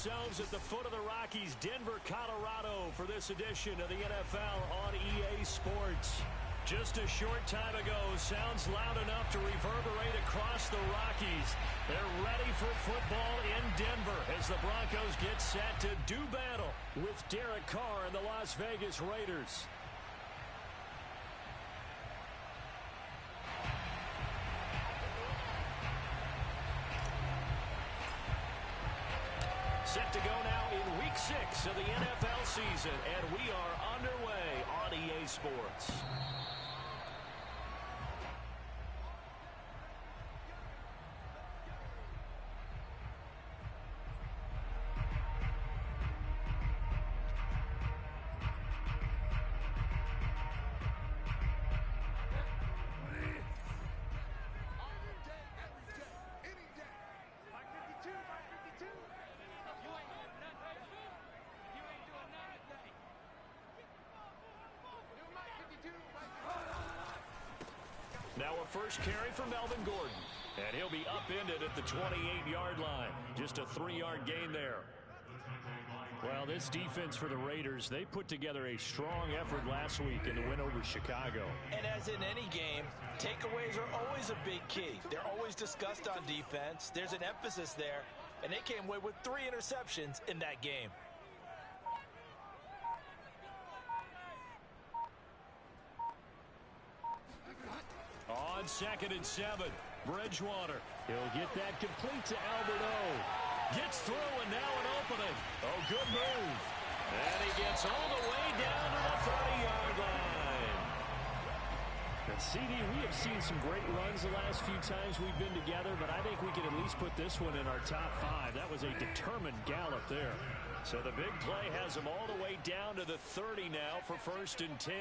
ourselves at the foot of the Rockies, Denver, Colorado, for this edition of the NFL on EA Sports. Just a short time ago, sounds loud enough to reverberate across the Rockies. They're ready for football in Denver as the Broncos get set to do battle with Derek Carr and the Las Vegas Raiders. Set to go now in Week 6 of the NFL season, and we are underway on EA Sports. Now a first carry for Melvin Gordon, and he'll be upended at the 28-yard line. Just a 3-yard gain there. Well, this defense for the Raiders, they put together a strong effort last week in the win over Chicago. And as in any game, takeaways are always a big key. They're always discussed on defense. There's an emphasis there, and they came away with 3 interceptions in that game. On 2nd and 7, Bridgewater. He'll get that complete to Albert O. Gets through, and now an opening. Oh, good move. And he gets all the way down to the 30-yard line. And CD, we have seen some great runs the last few times we've been together, but I think we can at least put this one in our top 5. That was a determined gallop there. So the big play has him all the way down to the 30 now for 1st and 10.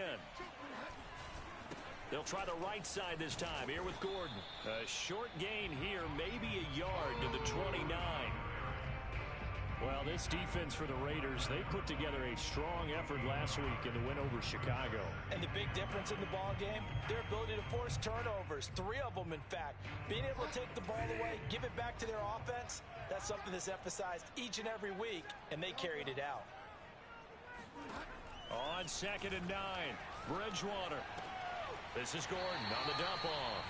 They'll try the right side this time here with Gordon. A short gain here, maybe a yard to the 29. Well, this defense for the Raiders, they put together a strong effort last week in the win over Chicago. And the big difference in the ball game, their ability to force turnovers, 3 of them in fact. Being able to take the ball away, give it back to their offense, that's something that's emphasized each and every week, and they carried it out. On 2nd and 9, Bridgewater. This is Gordon on the dump off.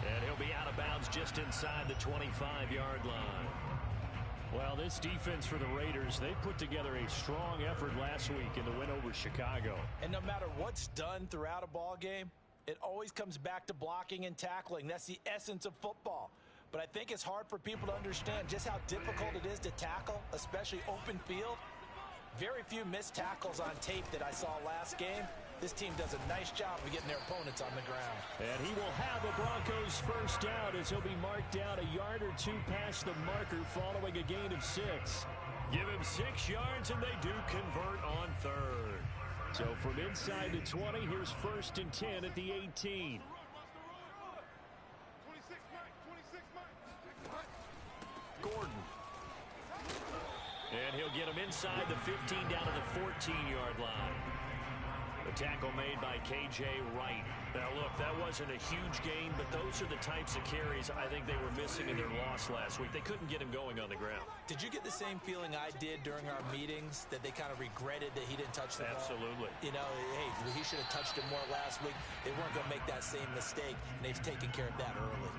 And he'll be out of bounds just inside the 25-yard line. Well, this defense for the Raiders, they put together a strong effort last week in the win over Chicago. And no matter what's done throughout a ball game, it always comes back to blocking and tackling. That's the essence of football. But I think it's hard for people to understand just how difficult it is to tackle, especially open field. Very few missed tackles on tape that I saw last game. This team does a nice job of getting their opponents on the ground. And he will have the Broncos first down as he'll be marked down a yard or 2 past the marker following a gain of 6. Give him 6 yards and they do convert on 3rd. So from inside the 20, here's 1st and 10 at the 18. Gordon. And he'll get him inside the 15 down to the 14-yard line. The tackle made by K.J. Wright. Now, look, that wasn't a huge gain, but those are the types of carries I think they were missing in their loss last week. They couldn't get him going on the ground. Did you get the same feeling I did during our meetings, that they kind of regretted that he didn't touch the ball? Absolutely. You know, hey, he should have touched it more last week. They weren't going to make that same mistake, and they've taken care of that early.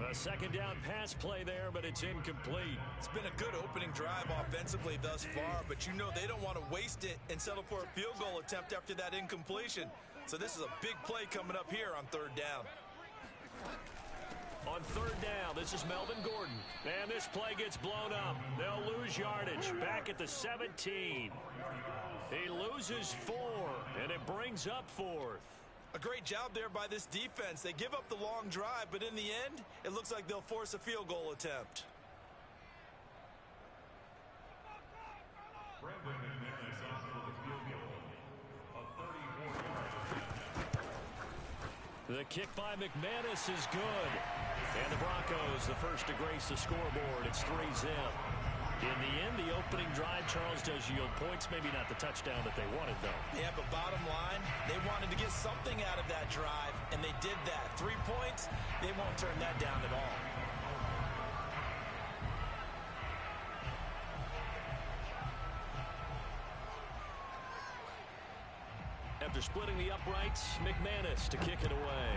A 2nd down pass play there, but it's incomplete. It's been a good opening drive offensively thus far, but you know they don't want to waste it and settle for a field goal attempt after that incompletion. So this is a big play coming up here on 3rd down. On 3rd down, this is Melvin Gordon. And this play gets blown up. They'll lose yardage back at the 17. He loses 4, and it brings up 4th. A great job there by this defense. They give up the long drive, but in the end, it looks like they'll force a field goal attempt. The kick by McManus is good. And the Broncos, the first to grace the scoreboard. It's 3-zip. In the end, the opening drive, Charles, does yield points. Maybe not the touchdown that they wanted, though. Yeah, but bottom line, they wanted to get something out of that drive, and they did that. 3 points, they won't turn that down at all. after splitting the uprights. McManus to kick it away.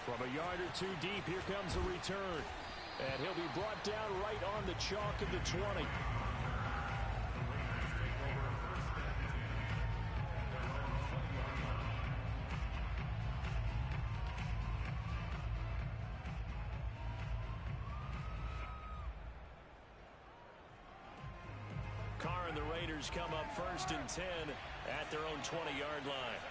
From a yard or two deep, here comes a return. And he'll be brought down right on the chalk of the 20. Carr and the Raiders come up 1st and 10 at their own 20-yard line.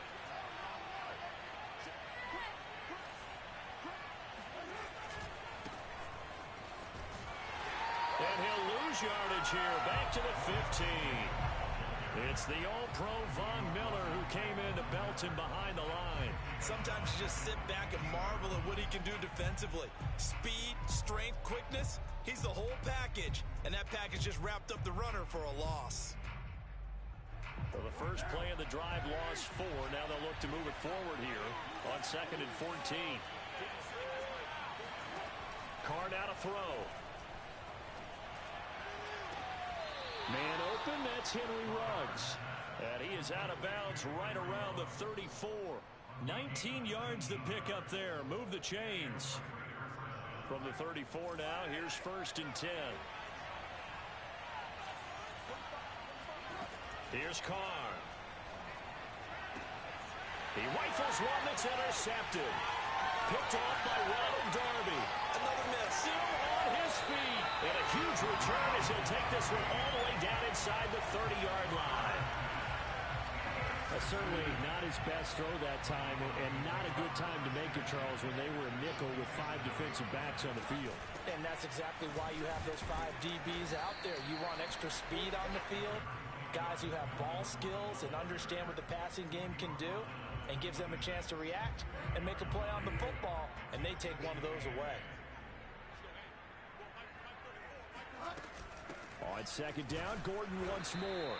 And he'll lose yardage here, back to the 15. It's the All-Pro Von Miller who came in to belt him behind the line. Sometimes you just sit back and marvel at what he can do defensively. Speed, strength, quickness, he's the whole package. And that package just wrapped up the runner for a loss. Well, the first play of the drive lost 4. Now they'll look to move it forward here on 2nd and 14. Carr now to throw. Man open, that's Henry Ruggs. And he is out of bounds right around the 34. 19 yards to pick up there. Move the chains. From the 34 now, here's 1st and 10. Here's Carr. He rifles one that's intercepted. Picked off by Ronald Darby. Another miss. Still on his feet. And a huge return as he'll take this one all the way down inside the 30-yard line. Certainly not his best throw that time, and not a good time to make it, Charles, when they were a nickel with 5 defensive backs on the field. And that's exactly why you have those 5 DBs out there. You want extra speed on the field, guys who have ball skills and understand what the passing game can do, and gives them a chance to react and make a play on the football, and they take one of those away. On 2nd down, Gordon once more.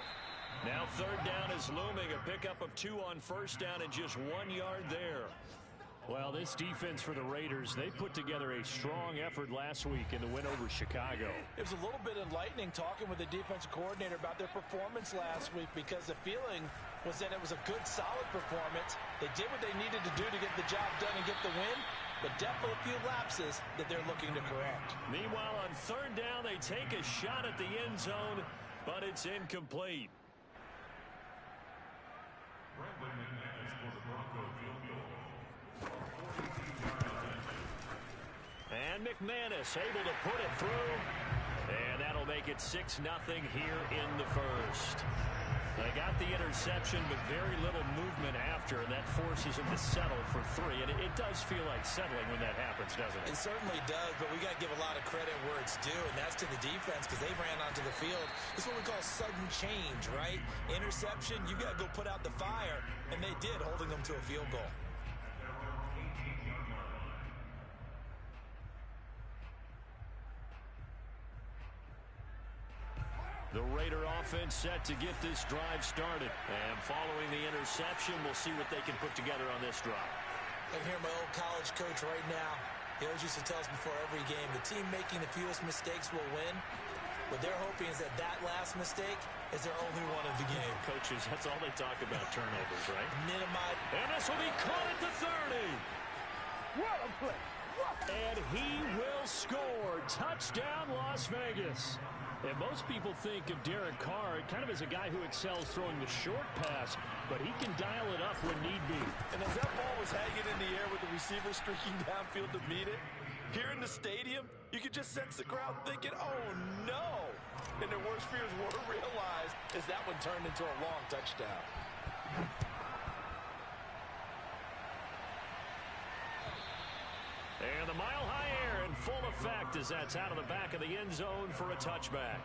Now 3rd down is looming. A pickup of 2 on 1st down and just 1 yard there. Well, this defense for the Raiders, they put together a strong effort last week in the win over Chicago. It was a little bit enlightening talking with the defensive coordinator about their performance last week, because the feeling was that it was a good, solid performance. They did what they needed to do to get the job done and get the win, but definitely a few lapses that they're looking to correct. Meanwhile, on 3rd down, they take a shot at the end zone, but it's incomplete. And McManus able to put it through. And that'll make it 6-0 here in the 1st. They got the interception, but very little movement after, and that forces them to settle for 3. And it does feel like settling when that happens, doesn't it? It certainly does, but we got to give a lot of credit where it's due, and that's to the defense, because they ran onto the field. It's what we call sudden change, right? Interception, you got to go put out the fire, and they did, holding them to a field goal. The Raider offense set to get this drive started. And following the interception, we'll see what they can put together on this drive. I can hear my old college coach right now. He always used to tell us before every game, the team making the fewest mistakes will win. What they're hoping is that last mistake is their only one of the game. Coaches, that's all they talk about, turnovers, right? Minimize. And this will be caught at the 30. What a play. And he will score. Touchdown, Las Vegas. And most people think of Derek Carr kind of as a guy who excels throwing the short pass, but he can dial it up when need be. And as that ball was hanging in the air with the receiver streaking downfield to meet it, here in the stadium, you could just sense the crowd thinking, oh, no. And their worst fears were realized as that one turned into a long touchdown. And the mile-high air in full effect as that's out of the back of the end zone for a touchback.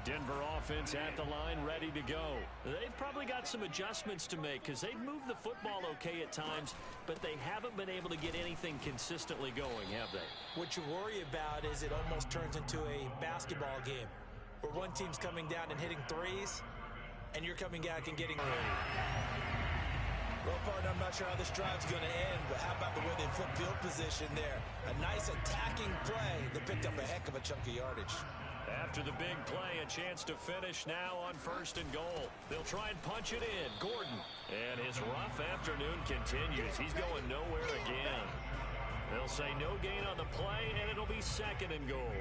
Denver offense at the line, ready to go. They've probably got some adjustments to make because they've moved the football okay at times, but they haven't been able to get anything consistently going, have they? What you worry about is it almost turns into a basketball game where one team's coming down and hitting threes, and you're coming back and getting... Well, partner, I'm not sure how this drive's going to end, but how about the way they flip field position there? A nice attacking play that picked up a heck of a chunk of yardage. After the big play, a chance to finish now on 1st and goal. They'll try and punch it in. Gordon. And his rough afternoon continues. He's going nowhere again. They'll say no gain on the play, and it'll be 2nd and goal.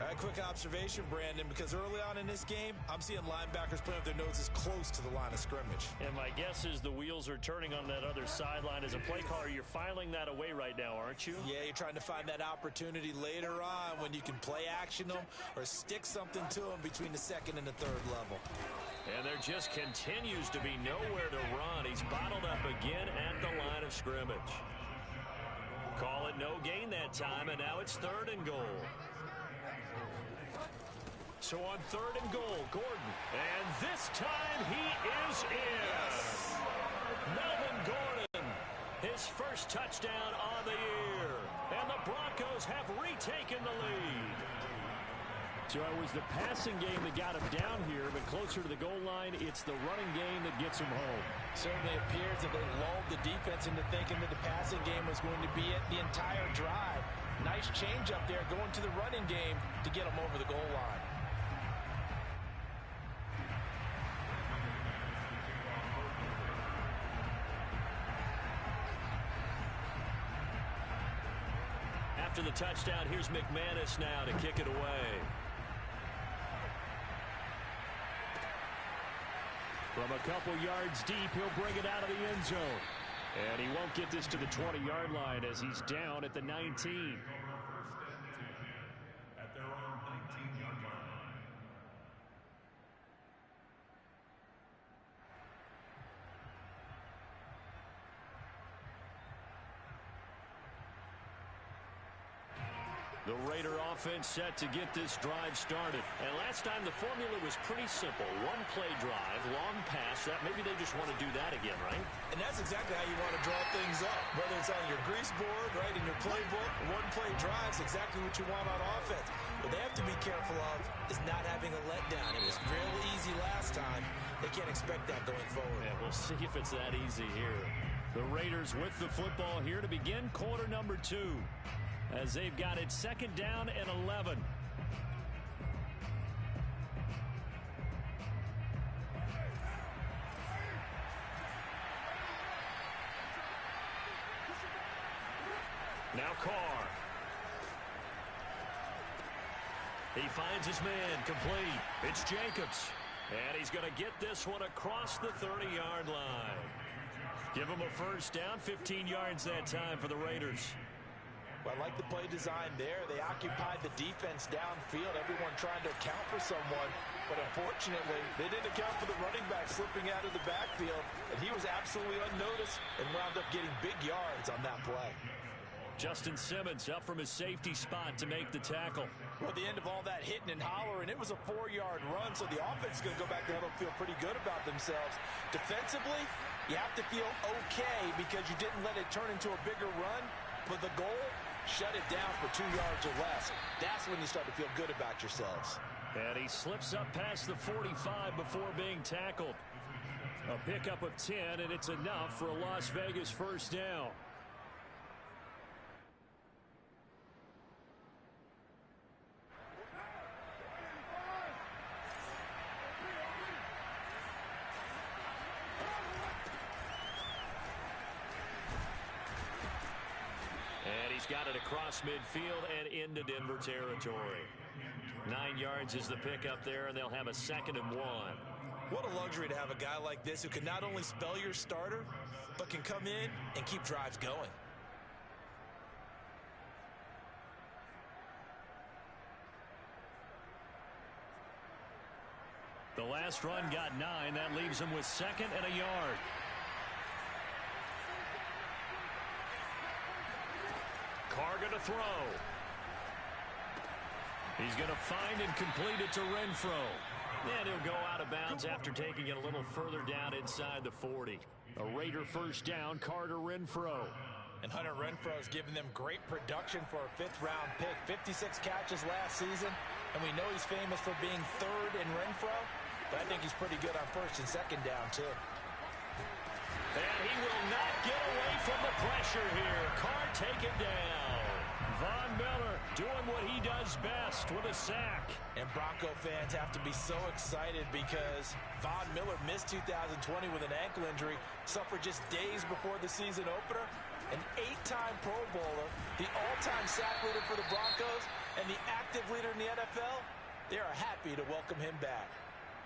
All right, quick observation, Brandon, because early on in this game, I'm seeing linebackers playing with their noses close to the line of scrimmage. And my guess is the wheels are turning on that other sideline. As a play caller, you're filing that away right now, aren't you? Yeah, you're trying to find that opportunity later on when you can play action them or stick something to them between the 2nd and the 3rd level. And there just continues to be nowhere to run. He's bottled up again at the line of scrimmage. Call it no gain that time, and now it's 3rd and goal. So on 3rd and goal, Gordon. And this time he is in. Yes. Melvin Gordon, his first touchdown on the year. And the Broncos have retaken the lead. So it was the passing game that got him down here, but closer to the goal line, it's the running game that gets him home. Certainly appears that they lulled the defense into thinking that the passing game was going to be it the entire drive. Nice change up there going to the running game to get them over the goal line. After the touchdown, here's McManus now to kick it away. From a couple yards deep, he'll bring it out of the end zone. And he won't get this to the 20-yard line as he's down at the 19. At their own 19-yard line. The Raider offense set to get this drive started. And last time the formula was pretty simple. One play drive, long pass. Maybe they just want to do that again, right? And that's exactly how you want to draw things up. Whether it's on your grease board, right, in your playbook, one play drive is exactly what you want on offense. What they have to be careful of is not having a letdown. It was real easy last time. They can't expect that going forward. Yeah, we'll see if it's that easy here. The Raiders with the football here to begin quarter number 2. As they've got it 2nd down and 11. Now Carr. He finds his man complete. It's Jacobs. And he's going to get this one across the 30-yard line. Give him a first down, 15 yards that time for the Raiders. Well, I like the play design there. They occupied the defense downfield, everyone trying to account for someone. But unfortunately, they didn't account for the running back slipping out of the backfield. And he was absolutely unnoticed and wound up getting big yards on that play. Justin Simmons up from his safety spot to make the tackle. Well, at the end of all that hitting and hollering, it was a 4-yard run, so the offense is going to go back there and feel pretty good about themselves. Defensively, you have to feel okay because you didn't let it turn into a bigger run, but the goal, shut it down for 2 yards or less. That's when you start to feel good about yourselves. And he slips up past the 45 before being tackled. A pickup of 10, and it's enough for a Las Vegas first down. Got it across midfield and into Denver territory. 9 yards is the pickup there, and they'll have a 2nd and 1. What a luxury to have a guy like this who can not only spell your starter, but can come in and keep drives going. The last run got 9. That leaves him with 2nd and a yard. Carr going to throw. He's going to find and complete it to Renfro. And he'll go out of bounds after taking it a little further down inside the 40. A Raider first down, Carter Renfro. And Hunter Renfro has given them great production for a 5th-round pick. 56 catches last season, and we know he's famous for being 3rd in Renfro, but I think he's pretty good on 1st and 2nd down, too. And he will not get away from the pressure here. Carr taken down. Von Miller doing what he does best with a sack. And Bronco fans have to be so excited because Von Miller missed 2020 with an ankle injury, suffered just days before the season opener. An 8-time Pro Bowler, the all-time sack leader for the Broncos, and the active leader in the NFL. They are happy to welcome him back.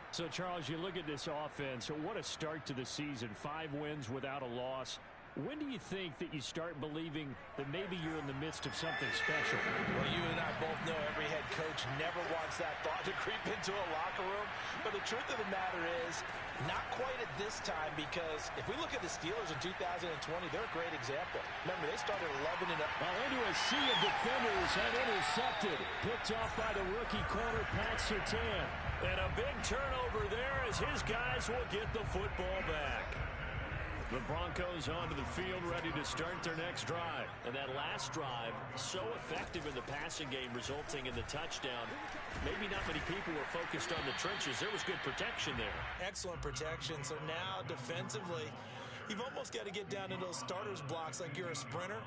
So, Charles, you look at this offense. What a start to the season. 5 wins without a loss. When do you think that you start believing that maybe you're in the midst of something special? Well, you and I both know every head coach never wants that thought to creep into a locker room. But the truth of the matter is, not quite at this time, because if we look at the Steelers in 2020, they're a great example. Remember, they started 11-0. Well, into a sea of defenders and intercepted. Picked off by the rookie corner, Pat Surtain. And a big turnover there as his guys will get the football back. The Broncos onto the field, ready to start their next drive. And that last drive, so effective in the passing game, resulting in the touchdown. Maybe not many people were focused on the trenches. There was good protection there. Excellent protection. So now, defensively, you've almost got to get down to those starters blocks like you're a sprinter.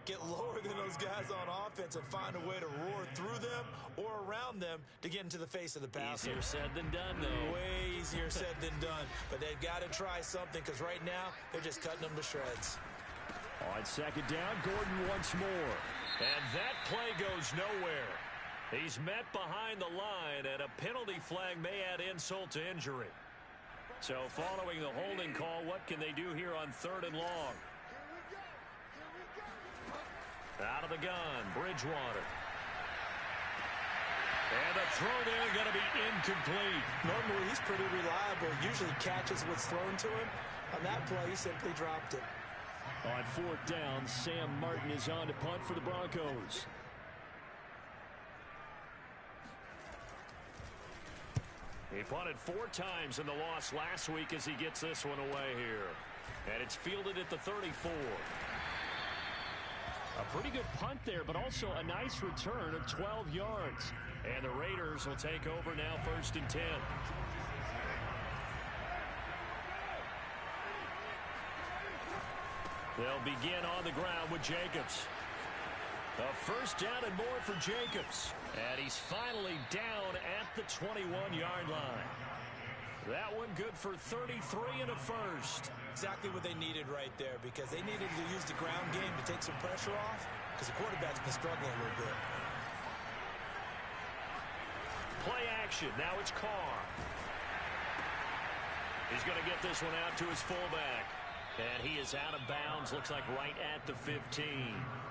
Get lower than those guys on offense and find a way to roar through them or around them to get into the face of the passer. Easier said than done, though. Way easier said than done. But they've got to try something because right now they're just cutting them to shreds. On second down, Gordon once more. And that play goes nowhere. He's met behind the line, and a penalty flag may add insult to injury. So following the holding call, what can they do here on 3rd and long? Out of the gun, Bridgewater. And the throw there going to be incomplete. Normally, he's pretty reliable. Usually catches what's thrown to him. On that play, he simply dropped it. On 4th down, Sam Martin is on to punt for the Broncos. He punted 4 times in the loss last week as he gets this one away here. And it's fielded at the 34. A pretty good punt there, but also a nice return of 12 yards. And the Raiders will take over now, 1st and 10. They'll begin on the ground with Jacobs. A 1st down and more for Jacobs. And he's finally down at the 21-yard line. That one good for 33 and a 1st. Exactly what they needed right there, because they needed to use the ground game to take some pressure off, because the quarterback's been struggling a little bit. Play action. Now it's Carr. He's going to get this one out to his fullback. And he is out of bounds, looks like right at the 15.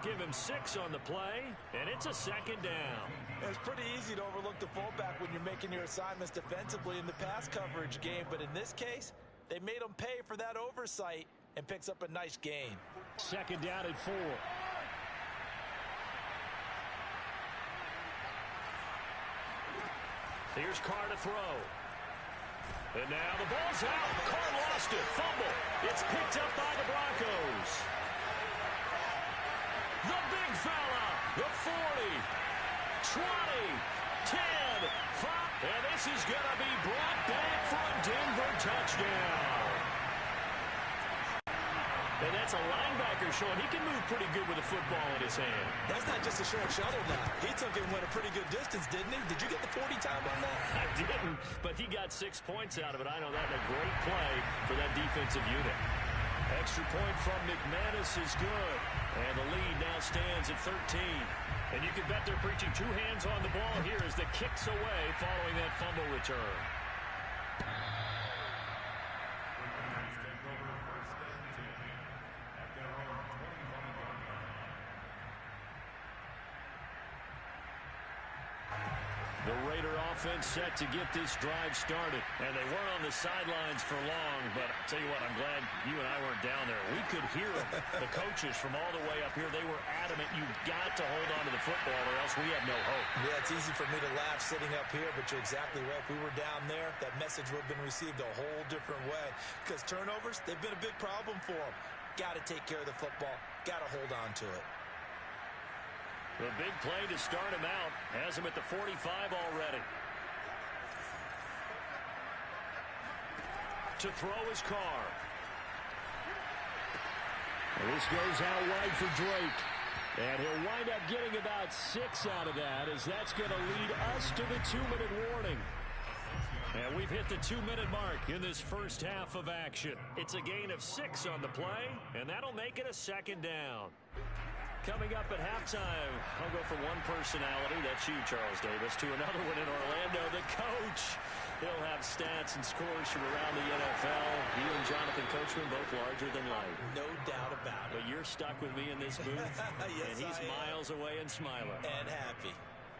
Give him 6 on the play, and it's a 2nd down. It's pretty easy to overlook the fullback when you're making your assignments defensively in the pass coverage game, but in this case, they made him pay for that oversight and picks up a nice gain. 2nd down and 4. Here's Carr to throw. And now the ball's out. Carr lost it. Fumble. It's picked up by the Broncos. The big fella. The 40. 20. 10. 5. And this is going to be brought back for a Denver touchdown. And that's a linebacker showing he can move pretty good with a football in his hand. That's not just a short shuttle now. He took it and went a pretty good distance, didn't he? Did you get the 40 time on that? I didn't, but he got 6 points out of it. I know that. A great play for that defensive unit. Extra point from McManus is good. And the lead now stands at 13. And you can bet they're preaching 2 hands on the ball here as the kick's away following that fumble return. The Raider offense set to get this drive started. And they weren't on the sidelines for long, but I'll tell you what, I'm glad you and I weren't down there. We could hear them. The coaches from all the way up here, they were adamant, you've got to hold on to the football or else we have no hope. Yeah, it's easy for me to laugh sitting up here, but you're exactly right. If we were down there, that message would have been received a whole different way. Because turnovers, they've been a big problem for them. Got to take care of the football. Got to hold on to it. The big play to start him out has him at the 45 already. To throw his Carr. And this goes out wide for Drake. And he'll wind up getting about 6 out of that, as that's going to lead us to the 2-minute warning. And we've hit the 2-minute mark in this first half of action. It's a gain of 6 on the play, and that'll make it a 2nd down. Coming up at halftime, I'll go from one personality, that's you, Charles Davis, to another one in Orlando, the coach. He'll have stats and scores from around the NFL. You and Jonathan Coachman both larger than life. No doubt about it. But you're stuck with me in this booth, yes, and he's miles away and smiling. And happy.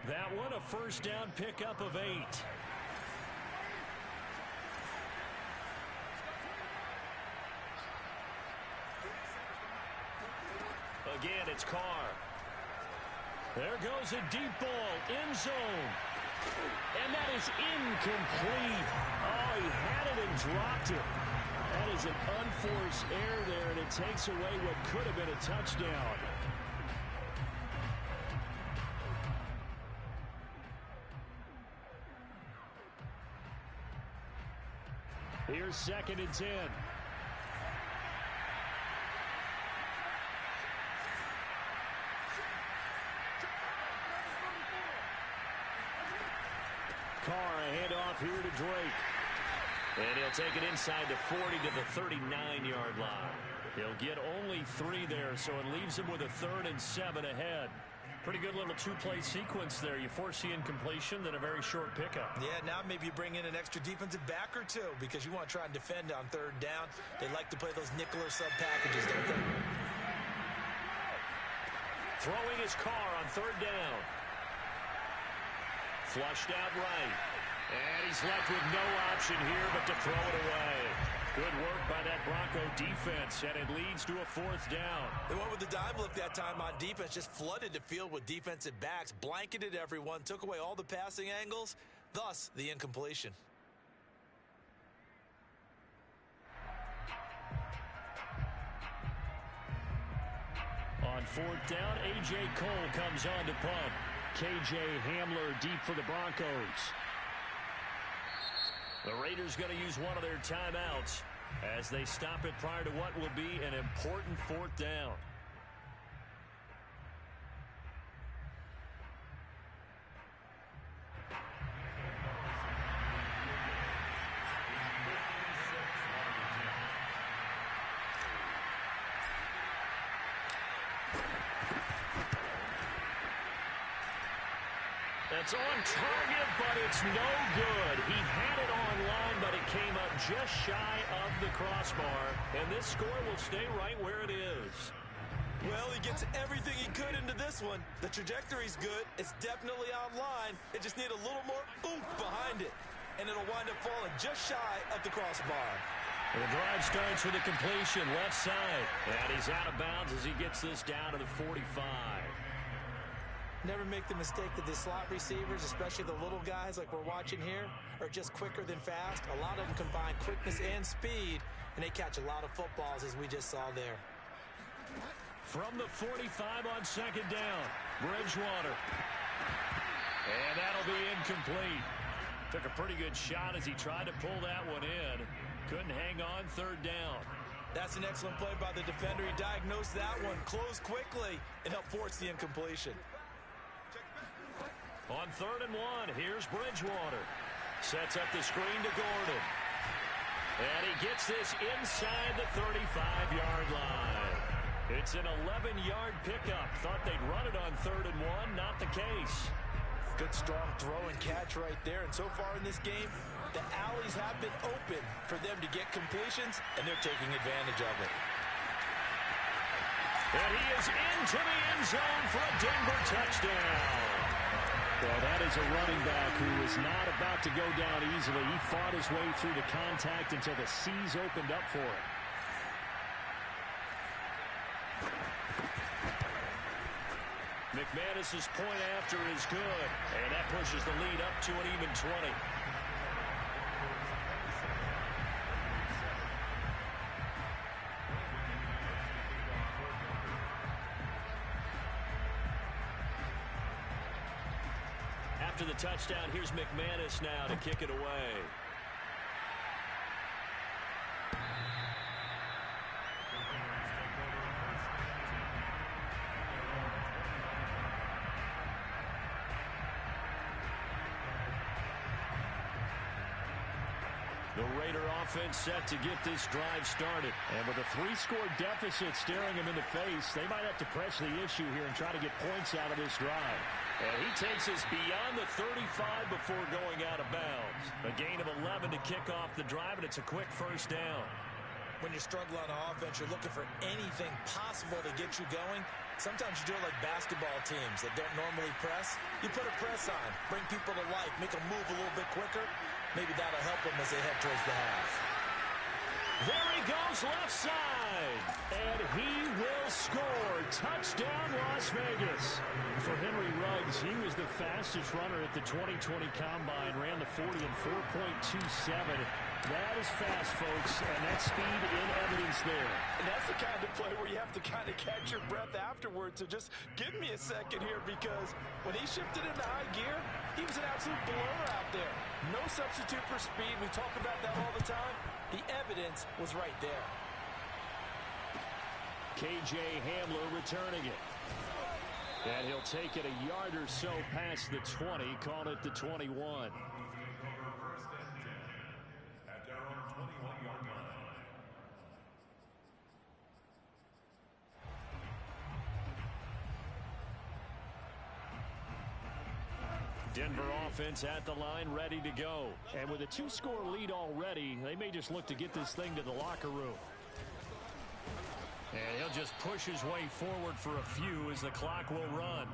That one, a first down pickup of 8. Again, it's Carr. There goes a deep ball, end zone. And that is incomplete. Oh, he had it and dropped it. That is an unforced error there, and it takes away what could have been a touchdown. Here's 2nd and 10. Carr, a handoff here to Drake. And he'll take it inside the 40 to the 39-yard line. He'll get only 3 there, so it leaves him with a 3rd and 7 ahead. Pretty good little 2-play sequence there. You force the incompletion, then a very short pickup. Yeah, now maybe you bring in an extra defensive back or 2 because you want to try and defend on 3rd down. They like to play those nickel or sub packages, don't they? Throwing his Carr on 3rd down. Flushed out right. And he's left with no option here but to throw it away. Good work by that Bronco defense, and it leads to a 4th down. They went with the dime look that time on defense, just flooded the field with defensive backs, blanketed everyone, took away all the passing angles, thus the incompletion. On 4th down, A.J. Cole comes on to punt. K.J. Hamler deep for the Broncos. The Raiders going to use one of their timeouts as they stop it prior to what will be an important 4th down. It's on target, but it's no good. He had it on line, but it came up just shy of the crossbar. And this score will stay right where it is. Well, he gets everything he could into this one. The trajectory's good. It's definitely on line. It just needs a little more oomph behind it. And it'll wind up falling just shy of the crossbar. And the drive starts with a completion left side. And he's out of bounds as he gets this down to the 45. Never make the mistake that the slot receivers, especially the little guys like we're watching here, are just quicker than fast. A lot of them combine quickness and speed, and they catch a lot of footballs, as we just saw there. From the 45 on 2nd down, Bridgewater. And that'll be incomplete. Took a pretty good shot as he tried to pull that one in. Couldn't hang on 3rd down. That's an excellent play by the defender. He diagnosed that one, closed quickly, and helped force the incompletion. On 3rd and 1, here's Bridgewater. Sets up the screen to Gordon. And he gets this inside the 35-yard line. It's an 11-yard pickup. Thought they'd run it on 3rd and 1. Not the case. Good strong throw and catch right there. And so far in this game, the alleys have been open for them to get completions, and they're taking advantage of it. And he is into the end zone for a Denver touchdown. Well, that is a running back who is not about to go down easily. He fought his way through the contact until the seas opened up for him. McManus's point after is good, and that pushes the lead up to an even 20. After the touchdown, here's McManus now to kick it away. The Raider offense set to get this drive started. And with a 3-score deficit staring him in the face, they might have to press the issue here and try to get points out of this drive. And he takes us beyond the 35 before going out of bounds. A gain of 11 to kick off the drive, and it's a quick first down. When you're struggling on offense, you're looking for anything possible to get you going. Sometimes you do it like basketball teams that don't normally press. You put a press on, bring people to life, make them move a little bit quicker. Maybe that'll help them as they head towards the half. There he goes left side. And he will score. Touchdown, Las Vegas. For Henry Ruggs, he was the fastest runner at the 2020 Combine. Ran the 40 in 4.27. That is fast, folks, and that's speed in evidence there. And that's the kind of play where you have to kind of catch your breath afterwards. So just give me a second here, because when he shifted into high gear, he was an absolute blur out there. No substitute for speed. We talk about that all the time. The evidence was right there. K.J. Hamler returning it. And he'll take it a yard or so past the 20, call it the 21. Denver offense at the line, ready to go. And with a 2-score lead already, they may just look to get this thing to the locker room. And he'll just push his way forward for a few as the clock will run.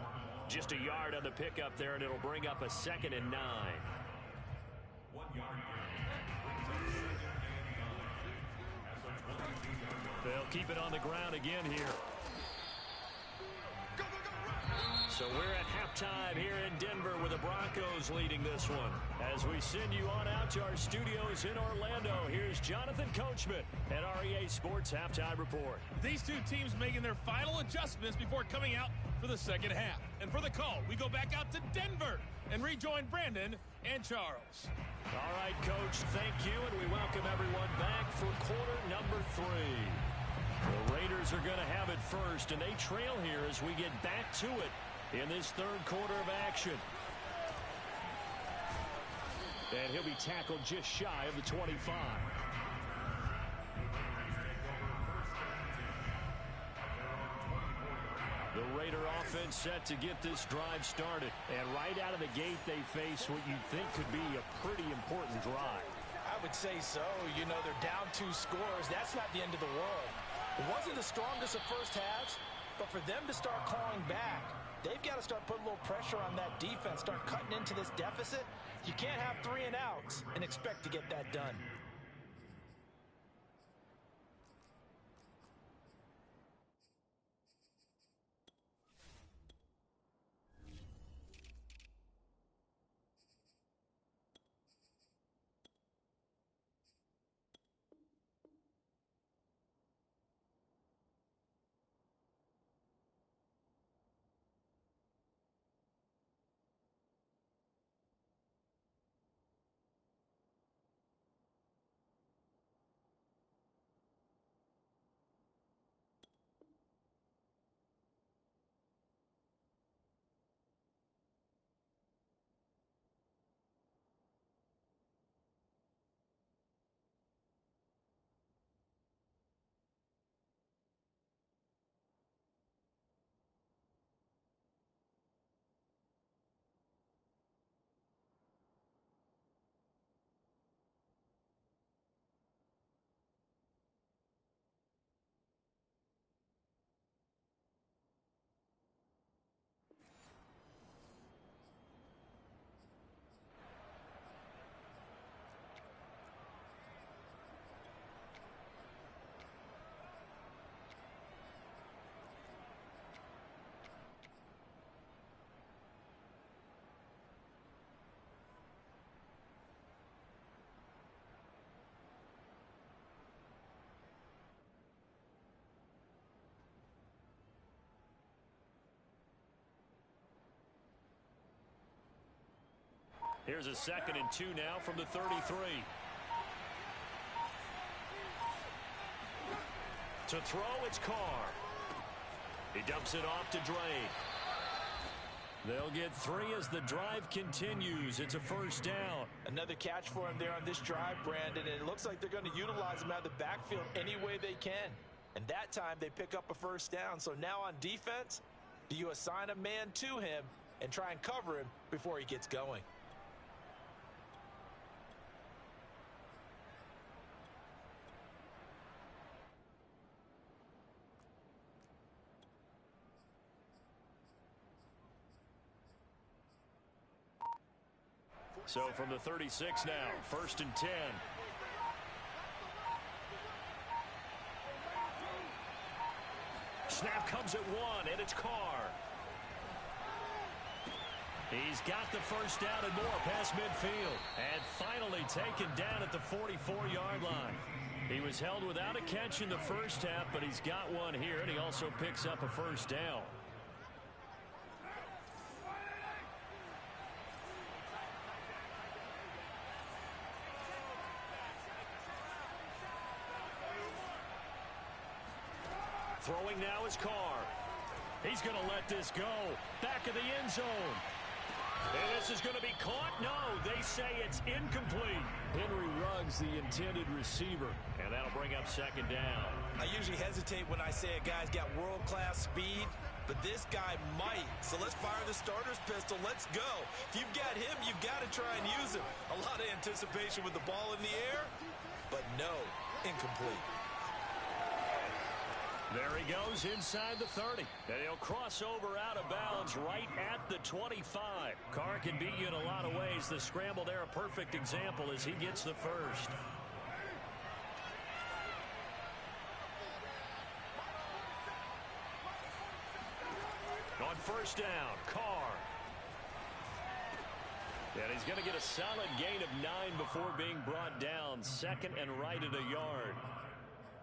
Just a yard on the pickup there, and it'll bring up a 2nd and 9. 1 yard. They'll keep it on the ground again here. So we're at halftime here in Denver with the Broncos leading this one. As we send you on out to our studios in Orlando, here's Jonathan Coachman at REA Sports Halftime Report. These two teams making their final adjustments before coming out for the second half. And for the call, we go back out to Denver and rejoin Brandon and Charles. All right, Coach, thank you, and we welcome everyone back for quarter number 3. The Raiders are going to have it first, and they trail here as we get back to it in this third quarter of action. And he'll be tackled just shy of the 25. The Raider offense set to get this drive started. And right out of the gate, they face what you think could be a pretty important drive. I would say so. You know, they're down 2 scores. That's not the end of the world. It wasn't the strongest of first halves, but for them to start clawing back, they've got to start putting a little pressure on that defense, start cutting into this deficit. You can't have 3 and outs and expect to get that done. Here's a 2nd and 2 now from the 33. To throw, it's Carr. He dumps it off to Dre. They'll get 3 as the drive continues. It's a first down. Another catch for him there on this drive, Brandon, and it looks like they're going to utilize him out of the backfield any way they can. And that time they pick up a first down. So now on defense, do you assign a man to him and try and cover him before he gets going? So from the 36 now, 1st and 10. Snap comes at 1, and it's Carr. He's got the first down and more past midfield. And finally taken down at the 44-yard line. He was held without a catch in the first half, but he's got one here, and he also picks up a first down. Throwing now is Carr. He's going to let this go. Back of the end zone. And this is going to be caught. No, they say it's incomplete. Henry Ruggs, the intended receiver. And that'll bring up 2nd down. I usually hesitate when I say a guy's got world-class speed, but this guy might. So let's fire the starter's pistol. Let's go. If you've got him, you've got to try and use him. A lot of anticipation with the ball in the air, but no, incomplete. There he goes inside the 30. And he'll cross over out of bounds right at the 25. Carr can beat you in a lot of ways. The scramble there, a perfect example as he gets the first. On 1st down, Carr. And he's going to get a solid gain of 9 before being brought down. 2nd and right at a yard.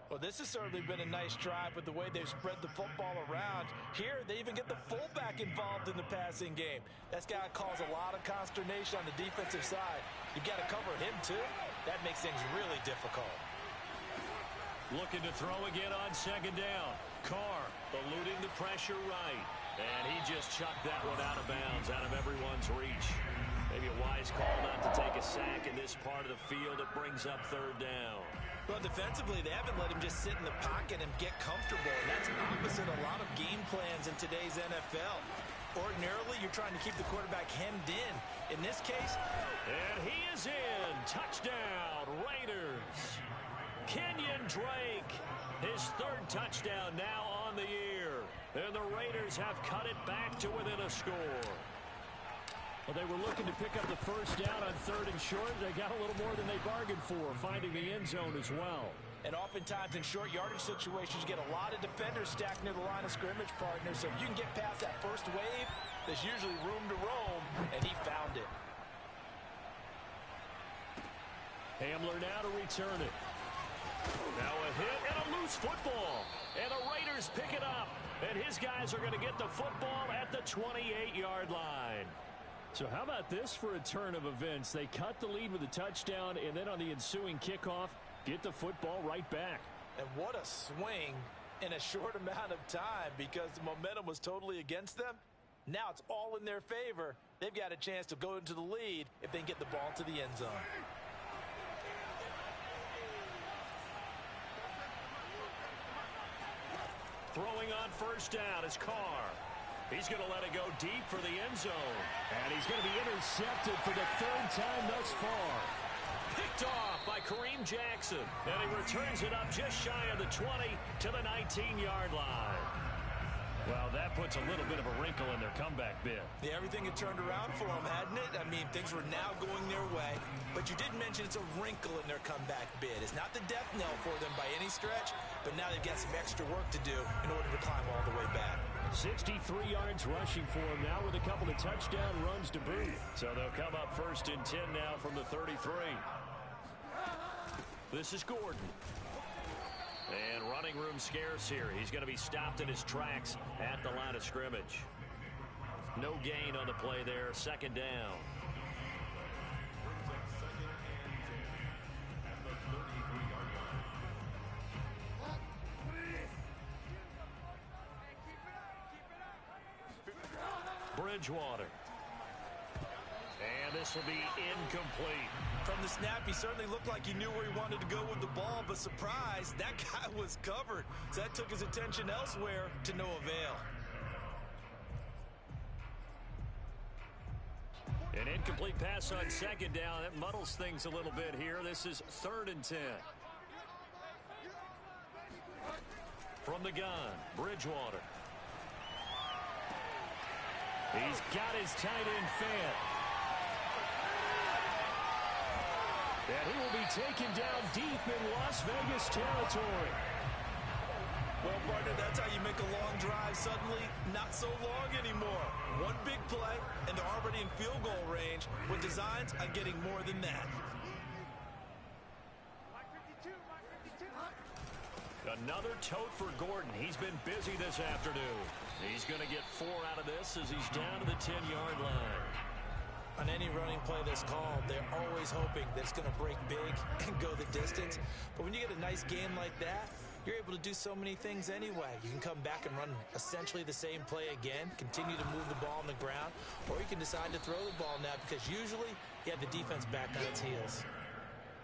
Well, this has certainly been a nice drive with the way they've spread the football around. Here, they even get the fullback involved in the passing game. That's got to cause a lot of consternation on the defensive side. You've got to cover him, too. That makes things really difficult. Looking to throw again on 2nd down. Carr eluding the pressure right. And he just chucked that one out of bounds, out of everyone's reach. Maybe a wise call not to take a sack in this part of the field. It brings up 3rd down. Well, defensively, they haven't let him just sit in the pocket and get comfortable, and that's opposite a lot of game plans in today's NFL. Ordinarily, you're trying to keep the quarterback hemmed in. In this case... And he is in. Touchdown, Raiders. Kenyon Drake, his 3rd touchdown now on the year. And the Raiders have cut it back to within a score. Well, they were looking to pick up the first down on 3rd and short. They got a little more than they bargained for, finding the end zone as well. And oftentimes in short yardage situations, you get a lot of defenders stacked near the line of scrimmage, partner. So if you can get past that first wave, there's usually room to roam, and he found it. Hamler now to return it. Now a hit and a loose football. And the Raiders pick it up. And his guys are going to get the football at the 28-yard line. So how about this for a turn of events? They cut the lead with a touchdown, and then on the ensuing kickoff, get the football right back. And what a swing in a short amount of time, because the momentum was totally against them. Now it's all in their favor. They've got a chance to go into the lead if they can get the ball to the end zone. Throwing on 1st down is Carr. He's going to let it go deep for the end zone. And he's going to be intercepted for the 3rd time thus far. Picked off by Kareem Jackson. And he returns it up just shy of the 20 to the 19-yard line. Well, that puts a little bit of a wrinkle in their comeback bid. Yeah, everything had turned around for them, hadn't it? I mean, things were now going their way. But you did mention it's a wrinkle in their comeback bid. It's not the death knell for them by any stretch, but now they've got some extra work to do in order to climb all the way back. 63 yards rushing for him now with a couple of touchdown runs to boot. So they'll come up 1st and 10 now from the 33. This is Gordon. And running room scarce here. He's going to be stopped in his tracks at the line of scrimmage. No gain on the play there. 2nd down. Bridgewater. And this will be incomplete. From the snap, he certainly looked like he knew where he wanted to go with the ball, but surprise, that guy was covered. So that took his attention elsewhere to no avail. An incomplete pass on second down. That muddles things a little bit here. This is 3rd and 10. From the gun, Bridgewater. He's got his tight end fed. And he will be taken down deep in Las Vegas territory. Well, partner, that's how you make a long drive suddenly not so long anymore. One big play, and they're already in field goal range with designs on getting more than that. Another tote for Gordon. He's been busy this afternoon. He's going to get 4 out of this as he's down to the 10-yard line. On any running play that's called, they're always hoping that it's going to break big and go the distance. But when you get a nice game like that, you're able to do so many things anyway. You can come back and run essentially the same play again, continue to move the ball on the ground, or you can decide to throw the ball now because usually you have the defense back on its heels.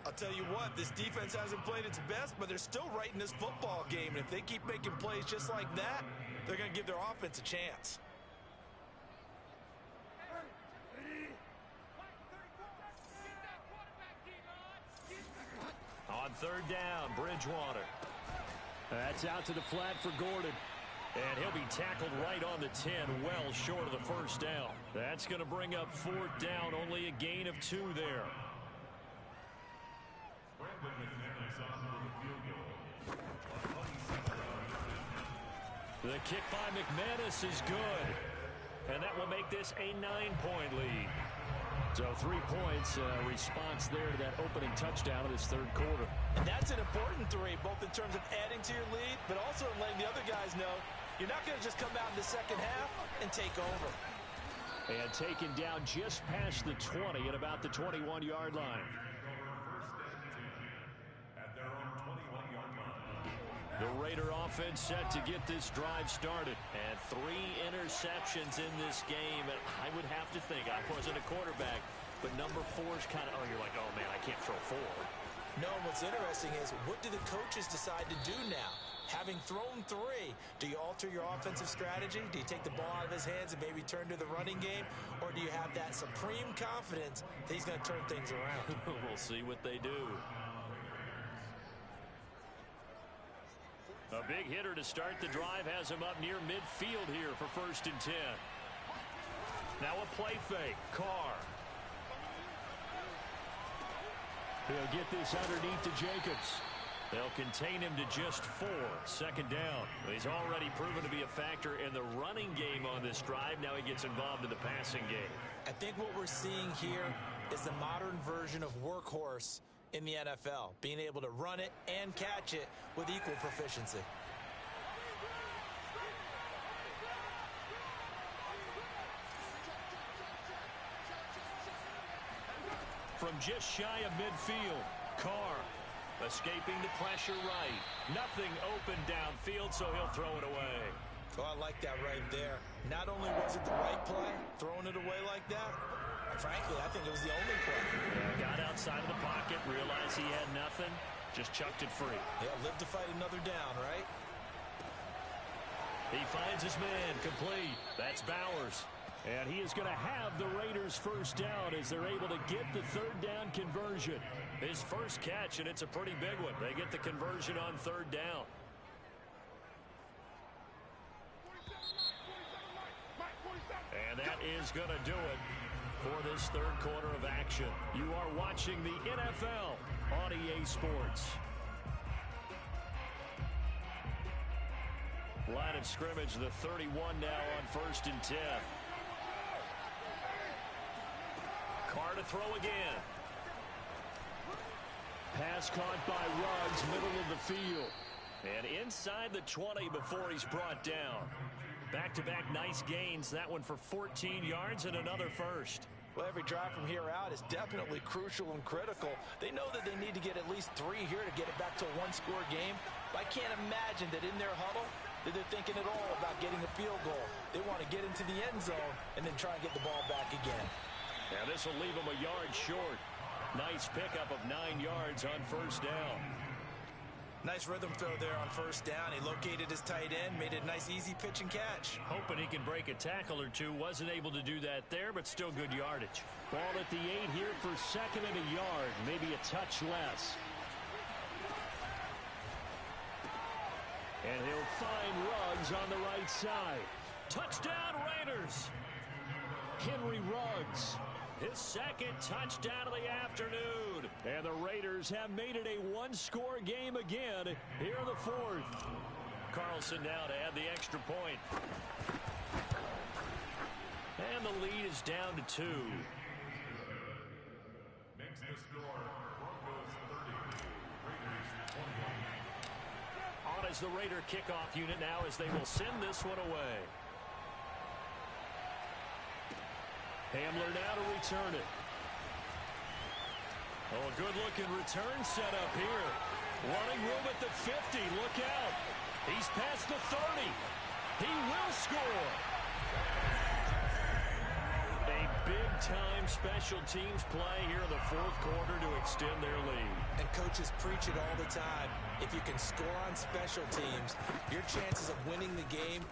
I'll tell you what, this defense hasn't played its best, but they're still right in this football game. And if they keep making plays just like that, they're going to give their offense a chance. On 3rd down, Bridgewater. That's out to the flat for Gordon. And he'll be tackled right on the 10, well short of the first down. That's going to bring up 4th down, only a gain of 2 there. The kick by McManus is good. And that will make this a 9-point lead. So 3 points, response there to that opening touchdown of this 3rd quarter. And that's an important 3, both in terms of adding to your lead, but also in letting the other guys know you're not going to just come out in the second half and take over. And taken down just past the 20 at about the 21-yard line. The Raider offense set to get this drive started. And 3 interceptions in this game. And I would have to think, I wasn't a quarterback, but number 4's kind of, you're like, oh, man, I can't throw 4. No, what's interesting is what do the coaches decide to do now? Having thrown 3, do you alter your offensive strategy? Do you take the ball out of his hands and maybe turn to the running game? Or do you have that supreme confidence that he's going to turn things around? We'll see what they do. A big hitter to start the drive has him up near midfield here for 1st and 10. Now a play fake. Carr. He'll get this underneath to Jacobs. They'll contain him to just 4. 2nd down. He's already proven to be a factor in the running game on this drive. Now he gets involved in the passing game. I think what we're seeing here is the modern version of workhorse in the NFL, being able to run it and catch it with equal proficiency. From just shy of midfield, Carr escaping the pressure right. Nothing open downfield, so he'll throw it away. Oh, I like that right there. Not only was it the right play, throwing it away like that, frankly, I think it was the only play. Yeah, got outside of the pocket, realized he had nothing, just chucked it free. Yeah, live to fight another down, right? He finds his man, complete. That's Bowers. And he is going to have the Raiders' 1st down as they're able to get the 3rd down conversion. His first catch, and it's a pretty big one. They get the conversion on 3rd down. And that is going to do it for this 3rd quarter of action. You are watching the NFL on EA Sports. Line of scrimmage, the 31 now on 1st and 10. Carr to throw again. Pass caught by Ruggs, middle of the field. And inside the 20 before he's brought down. Back-to-back nice gains. That one for 14 yards and another first. Well, every drive from here out is definitely crucial and critical. They know that they need to get at least 3 here to get it back to a 1-score game. But I can't imagine that in their huddle, that they're thinking at all about getting a field goal. They want to get into the end zone and then try and get the ball back again. And this will leave them a yard short. Nice pickup of 9 yards on first down. Nice rhythm throw there on first down. He located his tight end, made it a nice easy pitch and catch. Hoping he can break a tackle or two. Wasn't able to do that there, but still good yardage. Ball at the 8 here for second and a yard. Maybe a touch less. And he'll find Ruggs on the right side. Touchdown Raiders. Henry Ruggs. His second touchdown of the afternoon. And the Raiders have made it a one-score game again here in the fourth. Carlson now to add the extra point. And the lead is down to 2. Makes the score Broncos 30, Raiders 21. On as the Raider kickoff unit now as they will send this one away. Hamler now to return it. Oh, a good-looking return set up here. Running room at the 50. Look out. He's past the 30. He will score. A big-time special teams play here in the fourth quarter to extend their lead. And coaches preach it all the time. If you can score on special teams, your chances of winning the game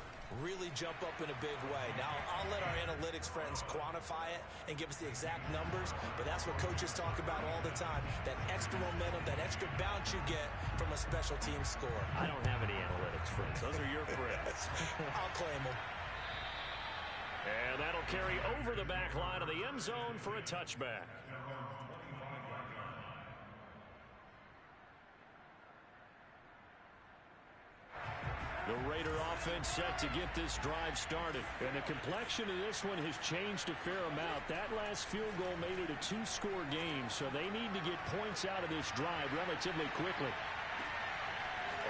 really jump up in a big way. Now, I'll let our analytics friends quantify it and give us the exact numbers, but that's what coaches talk about all the time. That extra momentum, that extra bounce you get from a special team score. I don't have any analytics friends. Those are your friends. I'll claim them. And that'll carry over the back line of the end zone for a touchback. The Raider offense set to get this drive started. And the complexion of this one has changed a fair amount. That last field goal made it a 2-score game, so they need to get points out of this drive relatively quickly.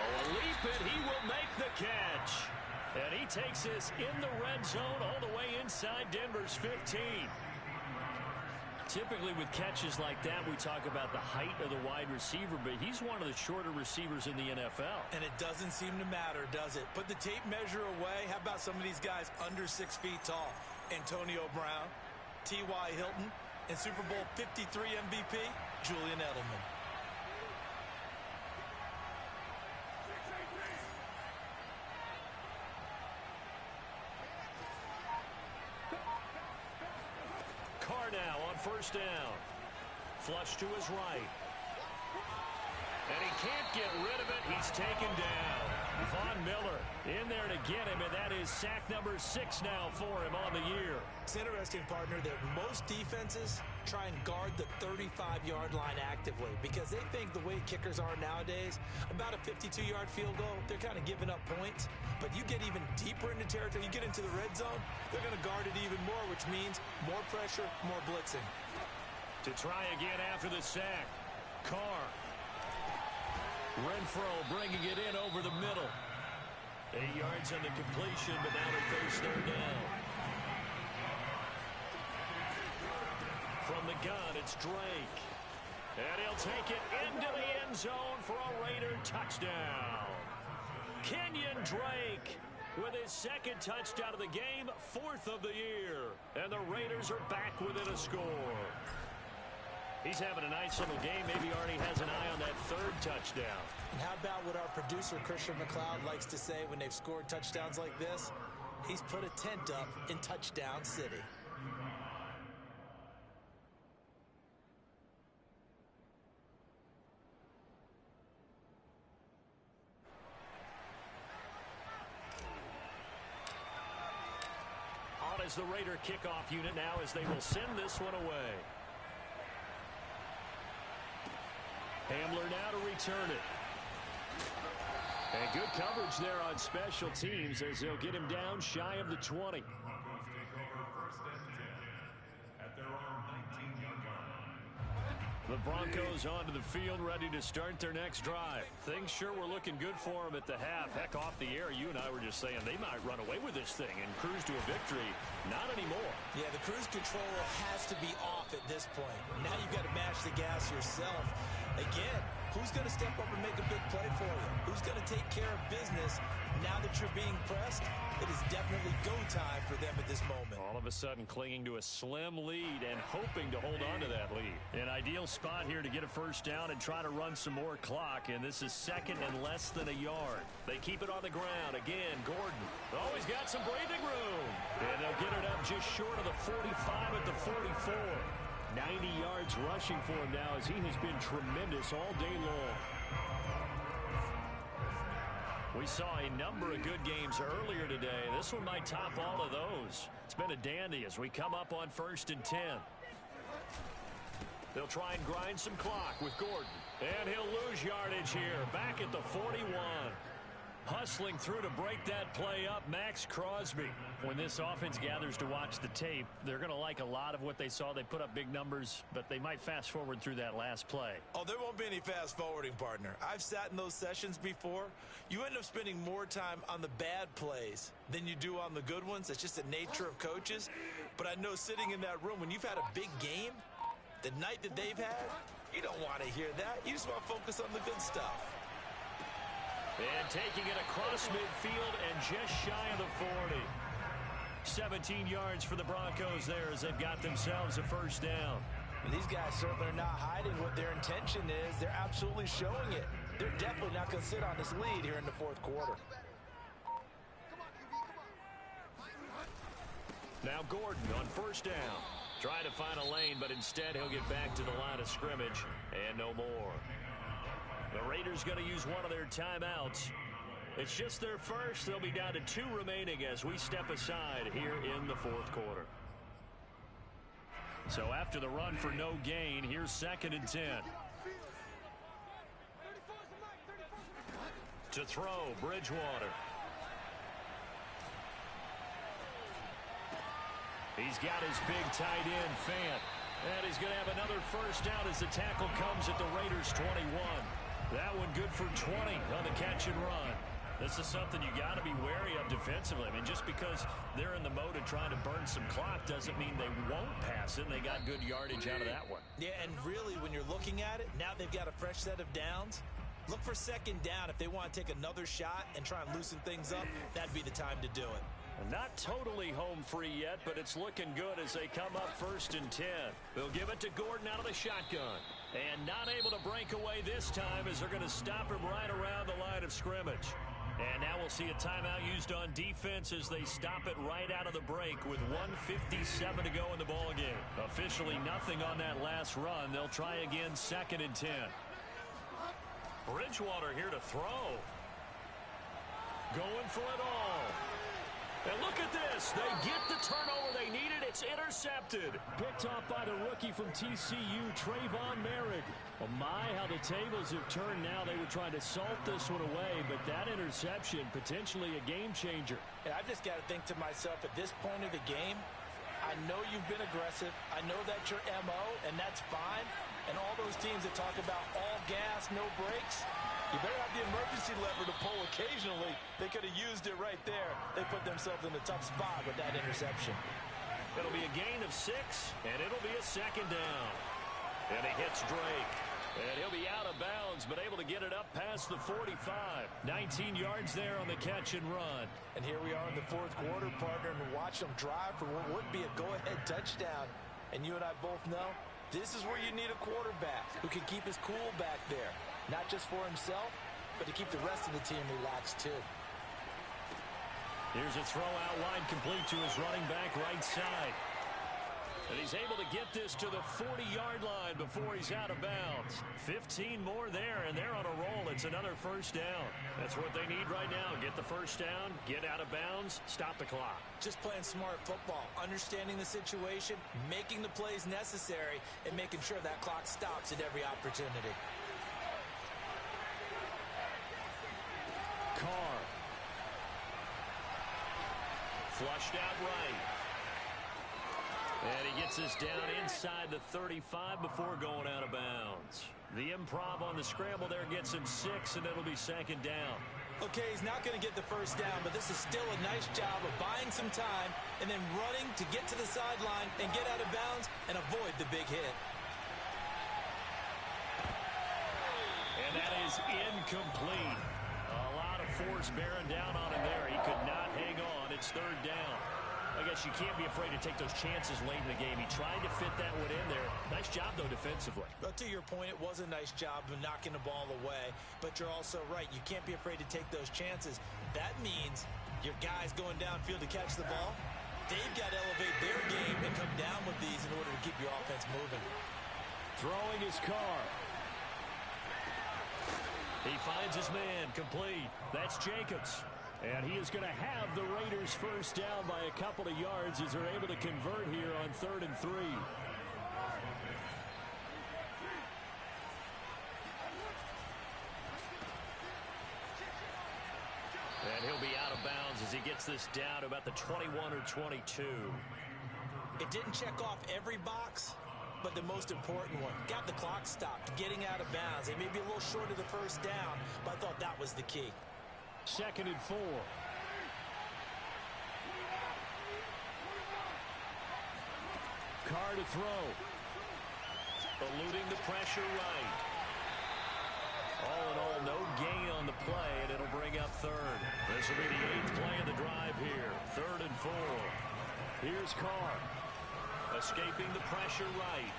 Oh, a leap, and he will make the catch. And he takes this in the red zone all the way inside Denver's 15. Typically with catches like that, we talk about the height of the wide receiver, but he's one of the shorter receivers in the NFL. And it doesn't seem to matter, does it? Put the tape measure away. How about some of these guys under 6 feet tall? Antonio Brown, T.Y. Hilton, and Super Bowl 53 MVP, Julian Edelman. First down. Flush to his right. And he can't get rid of it. He's taken down. Von Miller in there to get him, and that is sack number 6 now for him on the year. It's interesting, partner, that most defenses try and guard the 35-yard line actively because they think the way kickers are nowadays, about a 52-yard field goal, they're kind of giving up points. But you get even deeper into territory, you get into the red zone, they're going to guard it even more, which means more pressure, more blitzing. To try again after the sack. Carr. Renfro bringing it in over the middle. 8 yards on the completion, but now they face third down. From the gun, it's Drake. And he'll take it into the end zone for a Raider touchdown. Kenyon Drake with his second touchdown of the game, 4th of the year. And the Raiders are back within a score. He's having a nice little game. Maybe already has an eye on that 3rd touchdown. And how about what our producer, Christian McLeod, likes to say when they've scored touchdowns like this? He's put a tent up in Touchdown City. On as the Raider kickoff unit now as they will send this one away. Hamler now to return it. And good coverage there on special teams as they'll get him down shy of the 20. Broncos take over 1st and 10 at their own 19-yard line. The Broncos onto the field ready to start their next drive. Things sure were looking good for them at the half. Heck, off the air, you and I were just saying they might run away with this thing and cruise to a victory. Not anymore. Yeah, the cruise control has to be off at this point. Now you've got to mash the gas yourself. Again, Who's going to step up and make a big play for you? Who's going to take care of business now that you're being pressed? It is definitely go time for them at this moment. All of a sudden clinging to a slim lead and hoping to hold on to that lead. An ideal spot here to get a first down and try to run some more clock, and this is second and less than a yard. They keep it on the ground. Again, Gordon. Oh, he's got some breathing room. And they'll get it up just short of the 45 at the 44. 90 yards rushing for him now as he has been tremendous all day long. We saw a number of good games earlier today. This one might top all of those. It's been a dandy as we come up on 1st and 10. They'll try and grind some clock with Gordon. And he'll lose yardage here. Back at the 41. Hustling through to break that play up, Max Crosby. When this offense gathers to watch the tape, they're going to like a lot of what they saw. They put up big numbers, but they might fast forward through that last play. Oh, there won't be any fast forwarding, partner. I've sat in those sessions before. You end up spending more time on the bad plays than you do on the good ones. It's just the nature of coaches. But I know sitting in that room, when you've had a big game, the night that they've had, you don't want to hear that. You just want to focus on the good stuff. And taking it across midfield and just shy of the 40. 17 yards for the Broncos there as they've got themselves a first down. And these guys certainly are not hiding what their intention is. They're absolutely showing it. They're definitely not going to sit on this lead here in the fourth quarter. Now Gordon on first down. Trying to find a lane, but instead he'll get back to the line of scrimmage and no more. The Raiders going to use one of their timeouts. It's just their first. They'll be down to 2 remaining as we step aside here in the fourth quarter. So after the run for no gain, here's 2nd and 10. To throw, Bridgewater. He's got his big tight end, Fant. And he's going to have another first down as the tackle comes at the Raiders' 21. That one good for 20 on the catch and run. This is something you got to be wary of defensively. I mean, just because they're in the mode of trying to burn some clock doesn't mean they won't pass it. And they got good yardage out of that one. Yeah, and really, when you're looking at it, now they've got a fresh set of downs. Look for 2nd down if they want to take another shot and try and loosen things up. That'd be the time to do it. Not totally home free yet, but it's looking good as they come up 1st and 10. They'll give it to Gordon out of the shotgun. And not able to break away this time as they're going to stop him right around the line of scrimmage. And now we'll see a timeout used on defense as they stop it right out of the break with 1:57 to go in the ballgame. Officially nothing on that last run. They'll try again 2nd and 10. Bridgewater here to throw. Going for it all. And look at this. They get the turnover they needed. It's intercepted. Picked off by the rookie from TCU, Trayvon Merrick. Oh my, how the tables have turned now. They were trying to salt this one away, but that interception, potentially a game changer. And I've just got to think to myself, at this point of the game, I know you've been aggressive. I know that's your MO, and that's fine. And all those teams that talk about all gas, no brakes, you better have the emergency lever to pull occasionally. They could have used it right there. They put themselves in a tough spot with that interception. It'll be a gain of 6, and it'll be a 2nd down. And he hits Drake. And he'll be out of bounds, but able to get it up past the 45. 19 yards there on the catch and run. And here we are in the fourth quarter, partner, and watch them drive for what would be a go-ahead touchdown. And you and I both know this is where you need a quarterback who can keep his cool back there. Not just for himself, but to keep the rest of the team relaxed, too. Here's a throw out wide complete to his running back right side. And he's able to get this to the 40-yard line before he's out of bounds. 15 more there, and they're on a roll. It's another first down. That's what they need right now. Get the first down, get out of bounds, stop the clock. Just playing smart football, understanding the situation, making the plays necessary, and making sure that clock stops at every opportunity. Carr. Flushed out right. And he gets us down inside the 35 before going out of bounds. The improv on the scramble there gets him 6, and it'll be 2nd down. Okay, he's not going to get the first down, but this is still a nice job of buying some time and then running to get to the sideline and get out of bounds and avoid the big hit. And is incomplete. A lot of force bearing down on him there. He could not hang on. It's third down. I guess you can't be afraid to take those chances late in the game. He tried to fit that one in there. Nice job, though, defensively. But to your point, it was a nice job of knocking the ball away. But you're also right. You can't be afraid to take those chances. That means your guys going downfield to catch the ball, they've got to elevate their game and come down with these in order to keep your offense moving. Throwing his car. He finds his man, complete. That's Jacobs. And he is going to have the Raiders first down by a couple of yards as they're able to convert here on 3rd and 3. And he'll be out of bounds as he gets this down to about the 21 or 22. It didn't check off every box, but the most important one. Got the clock stopped, getting out of bounds. They may be a little short of the first down, but I thought that was the key. 2nd and 4. Carr to throw. Eluding the pressure right. All in all, no gain on the play, and it'll bring up 3rd. This will be the 8th play of the drive here. 3rd and 4. Here's Carr. Escaping the pressure right.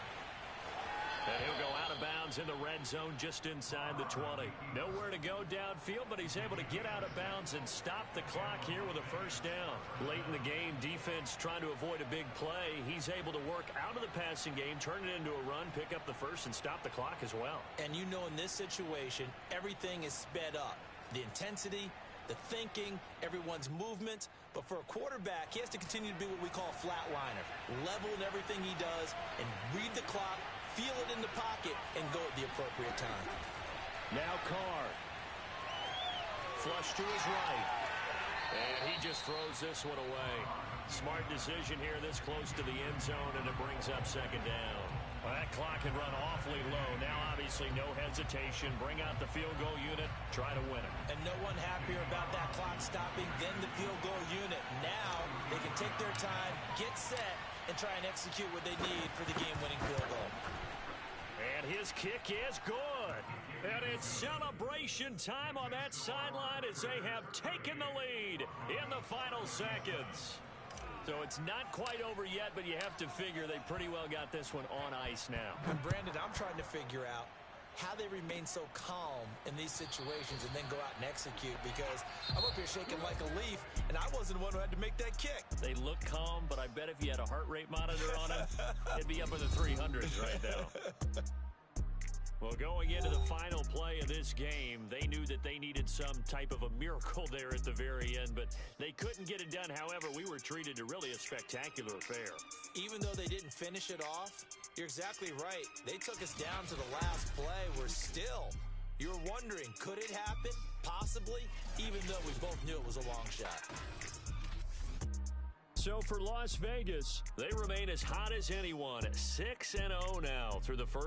And he'll go out of bounds in the red zone just inside the 20. Nowhere to go downfield, but he's able to get out of bounds and stop the clock here with a first down. Late in the game, defense trying to avoid a big play. He's able to work out of the passing game, turn it into a run, pick up the first, and stop the clock as well. And you know in this situation, everything is sped up. The intensity, the thinking, everyone's movement. But for a quarterback, he has to continue to be what we call a flatliner. Level in everything he does and read the clock, feel it in the pocket, and go at the appropriate time. Now Carr. Flush to his right. And he just throws this one away. Smart decision here this close to the end zone, and it brings up 2nd down. Well, that clock can run awfully low. Now, obviously, no hesitation. Bring out the field goal unit. Try to win it. And no one happier about that clock stopping than the field goal unit. Now, they can take their time, get set, and try and execute what they need for the game-winning field goal. And his kick is good. And it's celebration time on that sideline as they have taken the lead in the final seconds. So it's not quite over yet, but you have to figure they pretty well got this one on ice now. And Brandon, I'm trying to figure out how they remain so calm in these situations and then go out and execute, because I'm up here shaking like a leaf, and I wasn't the one who had to make that kick. They look calm, but I bet if you had a heart rate monitor on them, it'd be up in the 300s right now. Well, going into the final play of this game, they knew that they needed some type of a miracle there at the very end, but they couldn't get it done. However, we were treated to really a spectacular affair. Even though they didn't finish it off, you're exactly right. They took us down to the last play. We're still, you're wondering, could it happen? Possibly, even though we both knew it was a long shot. So for Las Vegas, they remain as hot as anyone, 6-0 now through the first